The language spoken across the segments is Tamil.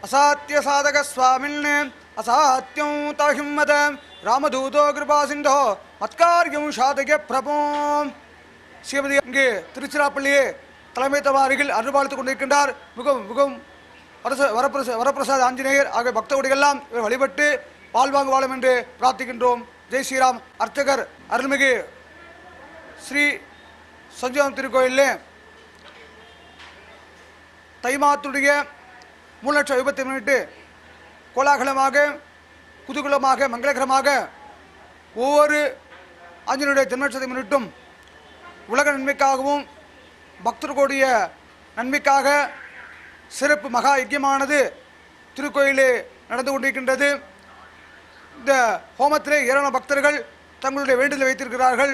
असाध्य साधक स्वामिन् असाध्यं ताहिम्मद रामदूतो कृपा सिंधो मत्कार्यं साधक प्रभो ஸ்ரீமதி இங்கே திருச்சிராப்பள்ளியே தலைமை தவாரிகள் அருள்பாலித்துக் கொண்டிருக்கின்றார். மிகவும் வரப்பிரசாத ஆஞ்சநேயர் ஆகிய பக்தகுடிகள்லாம் இவர் வழிபட்டு வாழ்வாங்க வாழும் என்று பிரார்த்திக்கின்றோம். ஜெய் ஸ்ரீராம். அர்ச்சகர் அருள்மிகு ஸ்ரீ சஞ்சீவம் திருக்கோயிலே தை மாதத்துடைய 3 லட்சம் விபத்தை முன்னிட்டு கோலாகலமாக குதூகலமாக மங்களகரமாக ஒவ்வொரு ஆஞ்சநேயருடைய ஜென்மோற்சவத்தை முன்னிட்டும் உலக நன்மைக்காகவும் பக்தர்களுடைய நன்மைக்காக சிறப்பு மகா யஜ்யமானது திருக்கோயிலே நடந்து கொண்டிருக்கின்றது. இந்த ஹோமத்திலே ஏராளமான பக்தர்கள் தங்களுடைய வேண்டுதலை வைத்திருக்கிறார்கள்.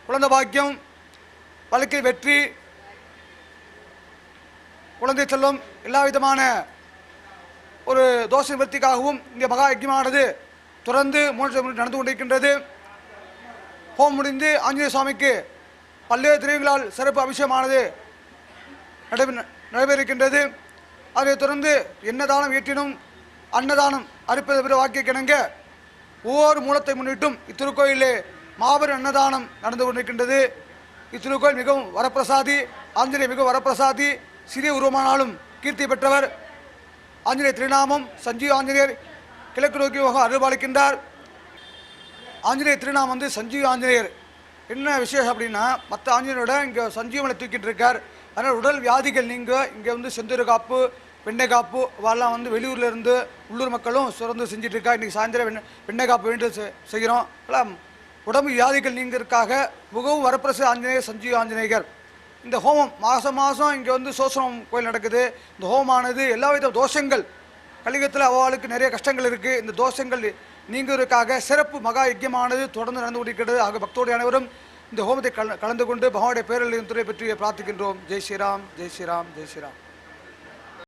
குழந்தை பாக்கியம், வழக்கில் வெற்றி, குழந்தை செல்வம், எல்லா விதமான ஒரு தோஷ நிவர்த்திக்காகவும் இந்த மகா யஜ்யமானது தொடர்ந்து 3 நடந்து கொண்டிருக்கின்றது. ஹோமம் முடிந்து ஆஞ்சநேய சுவாமிக்கு பல்வேறு திரவியங்களால் சிறப்பு அபிஷேகமானது நடைபெறுகின்றது. அதைத் தொடர்ந்து என்னதானம் ஏற்றினும் அன்னதானம் அறுப்பது பிற வாக்கிய கிணங்க ஒவ்வொரு மூலத்தை முன்னிட்டும் இத்திருக்கோயிலே மாபெரும் அன்னதானம் நடந்து கொண்டிருக்கின்றது. இத்திருக்கோயில் மிகவும் வரப்பிரசாதி, ஆஞ்சநேயர் மிகவும் வரப்பிரசாதி, சிறிய உருவமானாலும் கீர்த்தி பெற்றவர். ஆஞ்சநேயர் திருநாமம் சஞ்சீவ ஆஞ்சநேயர், கிழக்கு நோக்கி அருள்பாலிக்கின்றார். ஆஞ்சநேயர் திருநாமம் வந்து சஞ்சீவ ஆஞ்சநேயர். என்ன விசேஷம் அப்படின்னா, மற்ற ஆஞ்சநேயரோட இங்கே சஞ்சீவனை தூக்கிட்டு இருக்கார். அதனால் உடல் வியாதிகள் நீங்கள் இங்கே வந்து செந்தூர காப்பு, வெண்ணெய் காப்பு அதெல்லாம் வந்து வெளியூரில் இருந்து உள்ளூர் மக்களும் சுரந்து செஞ்சிட்ருக்கா. இன்றைக்கி சாயந்தரம் வெண்ணெய் காப்பு வேண்டி செய்கிறோம். எல்லாம் உடம்பு வியாதிகள் நீங்கிறதுக்காக மிகவும் வரப்பிரசாத ஆஞ்சநேயர் சஞ்சீவ ஆஞ்சநேயர். இந்த ஹோமம் மாதம் இங்கே வந்து சோசனம் கோயில் நடக்குது. இந்த ஹோமமானது எல்லா வித தோஷங்கள், கலியுகத்தில் அவளுக்கு நிறைய கஷ்டங்கள் இருக்குது, இந்த தோஷங்கள் நீங்குவதற்காக சிறப்பு மகா யஜ்யமானது தொடர்ந்து நடந்து கொண்டிருக்கிறது. ஆக பக்தோடு அனைவரும் இந்த ஹோமத்தை கலந்து கொண்டு பகவானுடைய பேரழியும் துறை பற்றி பிரார்த்திக்கின்றோம். ஜெய் ஸ்ரீராம், ஜெய் ஸ்ரீராம், ஜெய் ஸ்ரீராம்.